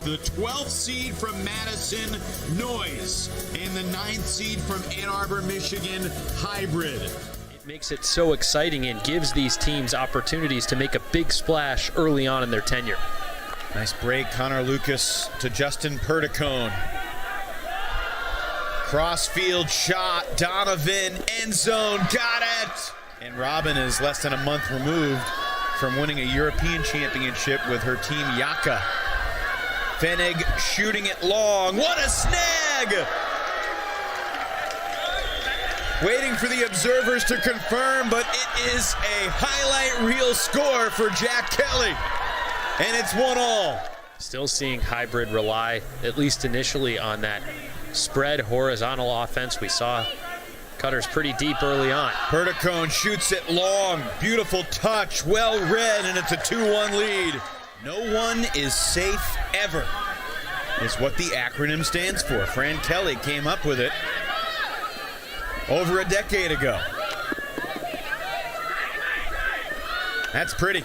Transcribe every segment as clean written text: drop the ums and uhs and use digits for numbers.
the 12th seed from Madison, Noise, and the 9th seed from Ann Arbor, Michigan, Hybrid. It makes it so exciting and gives these teams opportunities to make a big splash early on in their tenure. Nice break, Connor Lucas to Justin Perticone. Crossfield shot, Donovan, end zone, got it! And Robin is less than a month removed from winning a European championship with her team Yaka. Fenig shooting it long, what a snag! Waiting for the observers to confirm, but it is a highlight reel score for Jack Kelly. And it's 1-all. Still seeing Hybrid rely, at least initially, on that spread horizontal offense. We saw cutters pretty deep early on. Perticone shoots it long. Beautiful touch, well read, and it's a 2-1 lead. No one is safe ever is what the acronym stands for. Fran Kelly came up with it over a decade ago. That's pretty.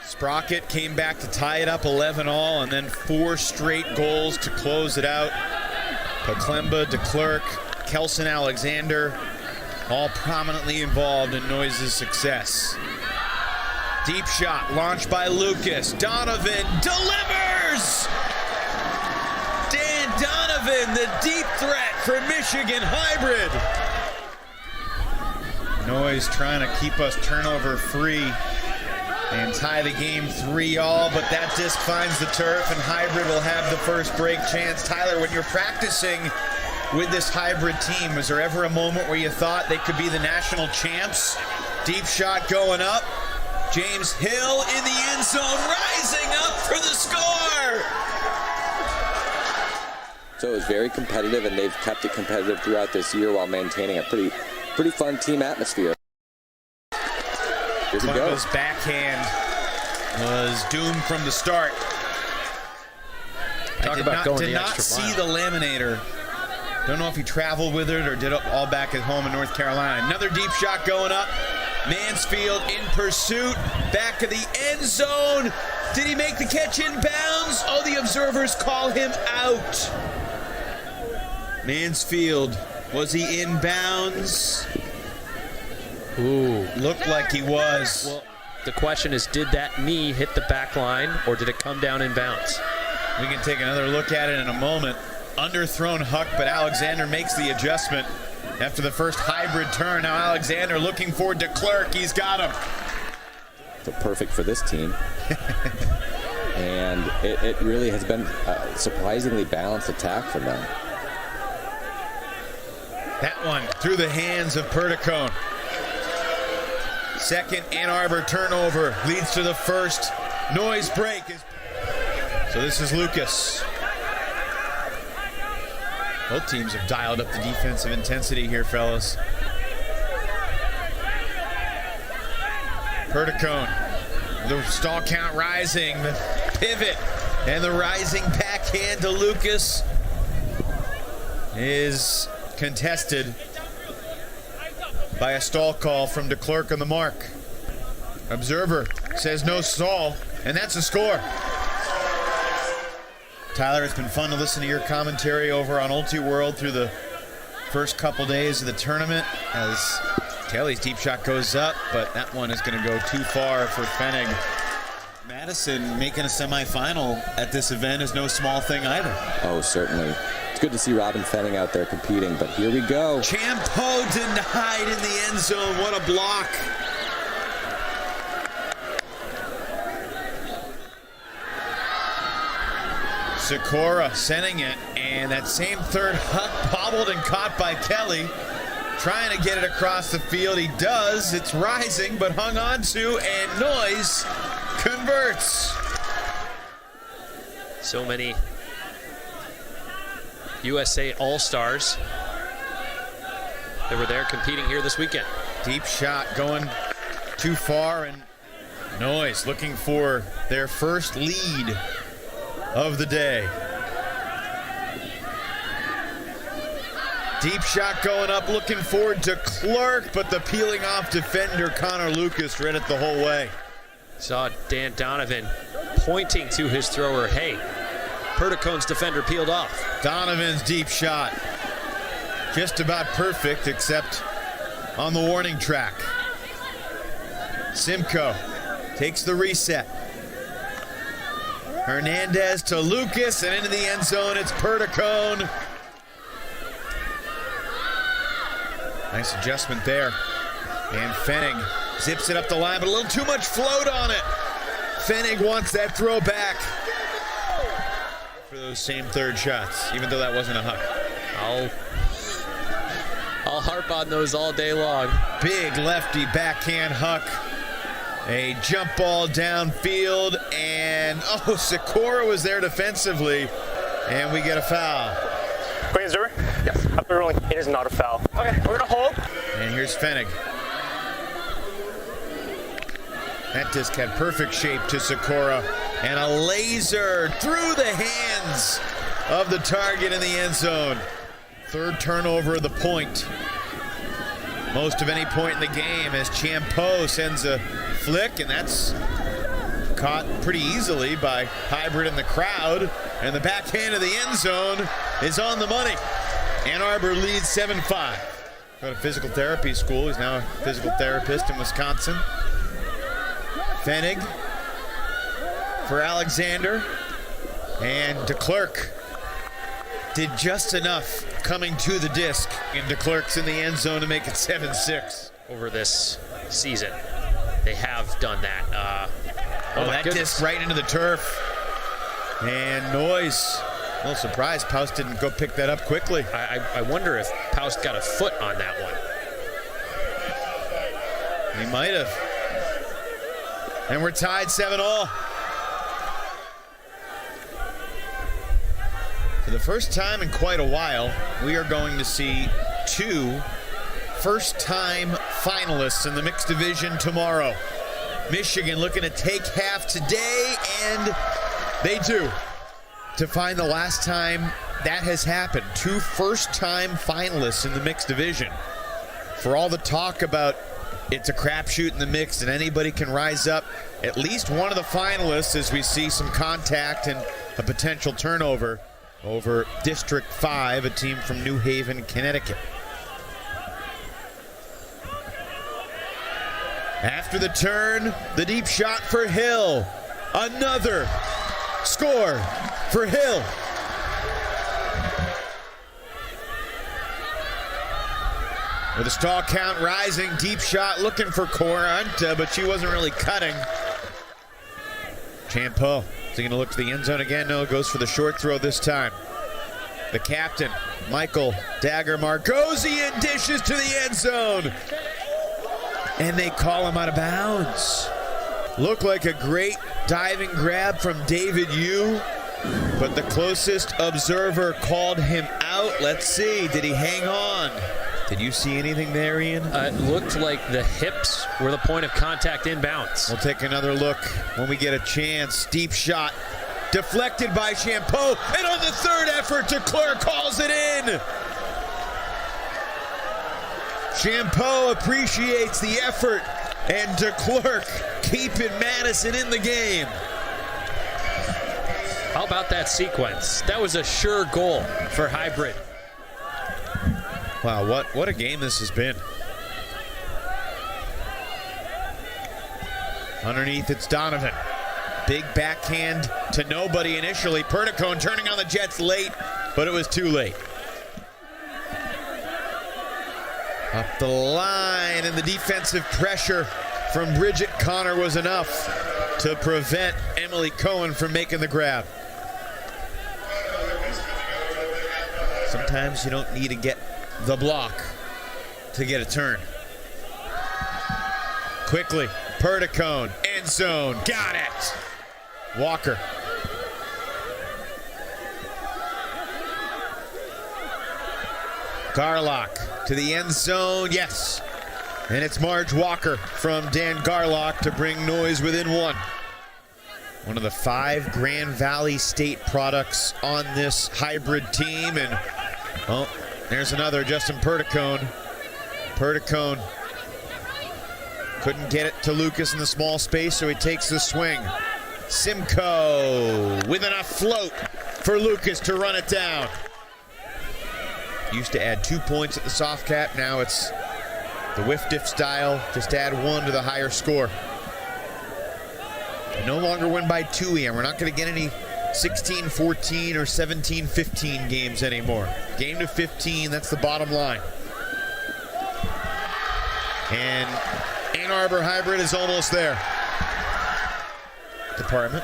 Sprocket came back to tie it up 11-all, and then 4 straight goals to close it out. Poklemba, DeClerc, Kelson Alexander, all prominently involved in Noise's success. Deep shot launched by Lucas. Donovan delivers! Dan Donovan, the deep threat for Michigan Hybrid. Noise trying to keep us turnover free and tie the game 3-all, but that disc finds the turf and Hybrid will have the first break chance. Tyler, when you're practicing with this Hybrid team, was there ever a moment where you thought they could be the national champs? Deep shot going up. James Hill in the end zone, rising up for the score! So it was very competitive, and they've kept it competitive throughout this year while maintaining a pretty fun team atmosphere. Here we go. His backhand was doomed from the start. Talk about going did the not extra see mile. the laminator. Don't know if he traveled with it or did it all back at home in North Carolina. Another deep shot going up. Mansfield in pursuit. Back of the end zone. Did he make the catch in bounds? Oh, the observers call him out. Mansfield, was he in bounds? Ooh. Looked like he was. Well, the question is, did that knee hit the back line or did it come down in bounds? We can take another look at it in a moment. Underthrown Huck, but Alexander makes the adjustment after the first Hybrid turn. Now Alexander looking for DeClerc. He's got him. So perfect for this team. And it really has been a surprisingly balanced attack from them. That one through the hands of Perticone. Second Ann Arbor turnover leads to the first Noise break. So this is Lucas. Both teams have dialed up the defensive intensity here, fellas. Perticone, the stall count rising, the pivot, and the rising backhand to Lucas is contested by a stall call from DeClerc on the mark. Observer says no stall, and that's a score. Tyler, it's been fun to listen to your commentary over on Ulti-World through the first couple days of the tournament as Kelly's deep shot goes up, but that one is going to go too far for Fenig. Madison making a semifinal at this event is no small thing either. Oh, certainly. It's good to see Robin Fenig out there competing, but here we go. Champo denied in the end zone. What a block. Sikora sending it, and that same third Huck bobbled and caught by Kelly. Trying to get it across the field. He does. It's rising, but hung on to, and Noise converts. So many USA All-Stars that were there competing here this weekend. Deep shot going too far, and Noise looking for their first lead of the day. Deep shot going up, looking forward to Clark, but the peeling off defender Connor Lucas read it the whole way. Saw Dan Donovan pointing to his thrower, hey, Perdicone's defender peeled off. Donovan's deep shot. Just about perfect, except on the warning track. Simcoe takes the reset. Hernandez to Lucas, and into the end zone, it's Perdicone. Nice adjustment there. And Pfennig zips it up the line, but a little too much float on it. Pfennig wants that throw back for those same third shots, even though that wasn't a huck. I'll harp on those all day long. Big lefty backhand huck. A jump ball downfield, and Sikora was there defensively, and we get a foul. Queen's River? Yes. After ruling, it is not a foul. Okay, we're gonna hold. And here's Pfennig. That disc had perfect shape to Sikora, and a laser through the hands of the target in the end zone. Third turnover of the point. Most of any point in the game as Champeau sends a flick, and that's caught pretty easily by Hybrid in the crowd, and the backhand of the end zone is on the money. Ann Arbor leads 7-5. Go to physical therapy school. He's now a physical therapist in Wisconsin. Pfennig for Alexander, and DeClercq did just enough coming to the disc, and DeClercq's in the end zone to make it 7-6. Over this season, they have done that. That disc right into the turf. And Noyes, a little surprised Paust didn't go pick that up quickly. I wonder if Paust got a foot on that one. He might have. And we're tied 7-all. For the first time in quite a while, we are going to see two first-time finalists in the mixed division tomorrow. Michigan looking to take half today, and they do. To find the last time that has happened. Two first-time finalists in the mixed division. For all the talk about it's a crapshoot in the mix and anybody can rise up, at least one of the finalists, as we see some contact and a potential turnover over District 5, a team from New Haven, Connecticut. After the turn, the deep shot for Hill. Another score for Hill. With the stall count rising, deep shot looking for Coranta, but she wasn't really cutting. Champeau, is he going to look to the end zone again? No, goes for the short throw this time. The captain, Michael Dagger Margosian, dishes to the end zone. And they call him out of bounds. Looked like a great diving grab from David Yu, but the closest observer called him out. Let's see, did he hang on? Did you see anything there, Ian? It looked like the hips were the point of contact inbounds. We'll take another look when we get a chance. Deep shot, deflected by Champeau, and on the third effort, DeClercq calls it in. Champeau appreciates the effort, and DeClercq keeping Madison in the game. How about that sequence? That was a sure goal for Hybrid. Wow, what a game this has been. Underneath, it's Donovan. Big backhand to nobody initially. Perdicone turning on the Jets late, but it was too late. Up the line, and the defensive pressure from Bridget Connor was enough to prevent Emily Cohen from making the grab. Sometimes you don't need to get the block to get a turn. Quickly, Perdicone, end zone, got it. Walker. Garlock to the end zone, yes. And it's Marge Walker from Dan Garlock to bring Noyes within one. One of the 5 Grand Valley State products on this hybrid team, and there's another, Justin Perdicone. Perdicone couldn't get it to Lucas in the small space, so he takes the swing. Simcoe with enough float for Lucas to run it down. Used to add 2 points at the soft cap. Now it's the whiff-diff style. Just add 1 to the higher score. We no longer win by 2 here. We're not going to get any 16-14 or 17-15 games anymore. Game to 15, that's the bottom line. And Ann Arbor Hybrid is almost there. Department.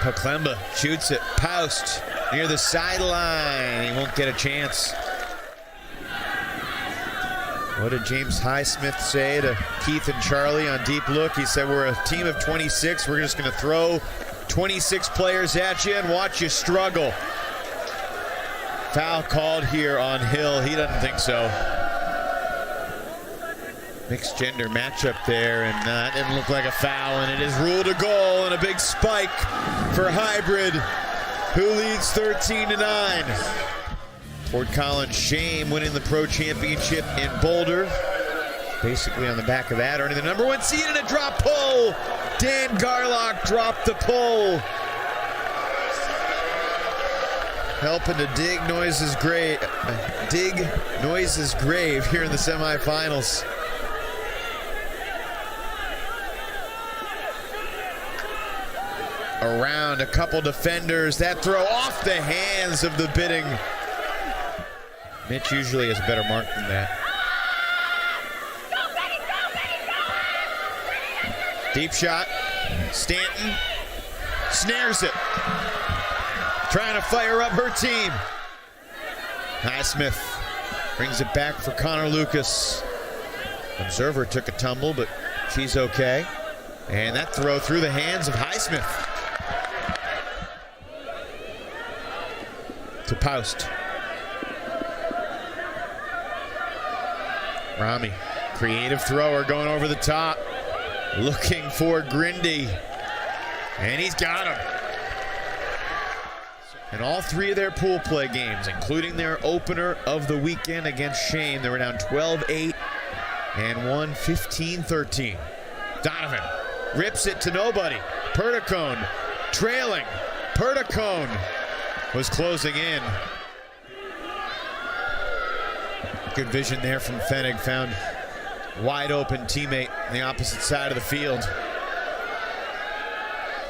Poklemba shoots it. Poust near the sideline. He won't get a chance. What did James Highsmith say to Keith and Charlie on deep look? He said, we're a team of 26. We're just going to throw 26 players at you and watch you struggle. Foul called here on Hill. He doesn't think so. Mixed gender matchup there, and that didn't look like a foul, and it is ruled a goal, and a big spike for Hybrid, who leads 13-9. Fort Collins Shame winning the Pro Championship in Boulder. Basically on the back of that, earning the #1 seed and a drop pull. Dan Garlock dropped the pull. Helping to dig Noise's grave here in the semifinals. Around a couple defenders. That throw off the hands of the bidding. Mitch usually has a better mark than that. Deep shot. Stanton snares it. Trying to fire up her team. Highsmith brings it back for Connor Lucas. Observer took a tumble, but she's okay. And that throw through the hands of Highsmith. To Poust. Rami, creative thrower going over the top. Looking for Grindy. And he's got him. In all 3 of their pool play games, including their opener of the weekend against Shane, they were down 12-8 and won 15-13. Donovan rips it to nobody. Perticone trailing. Perticone was closing in. Good vision there from Fenig. Found wide open teammate on the opposite side of the field.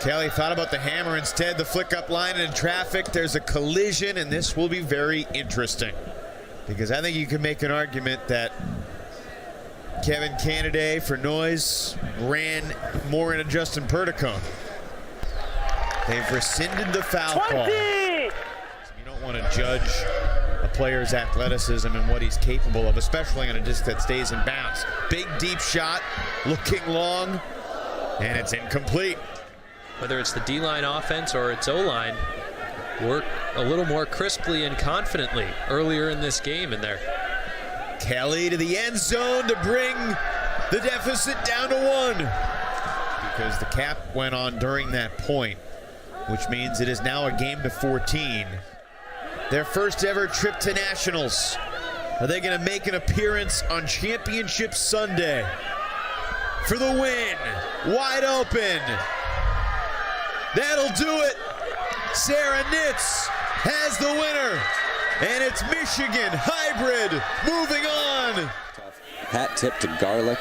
Kelly thought about the hammer instead. The flick up line, and in traffic there's a collision, and this will be very interesting because I think you can make an argument that Kevin Canaday for Noise ran more into Justin Perticone. They've rescinded the foul call. You don't want to judge a player's athleticism and what he's capable of, especially on a disc that stays in bounds. Big deep shot, looking long, and it's incomplete. Whether it's the D-line offense or its O-line, work a little more crisply and confidently earlier in this game in there. Kelly to the end zone to bring the deficit down to 1. Because the cap went on during that point, which means it is now a game to 14. Their first ever trip to nationals. Are they going to make an appearance on Championship Sunday? For the win, wide open. That'll do it. Sarah Nitz has the winner. And it's Michigan Hybrid moving on. Hat tip to Garlic.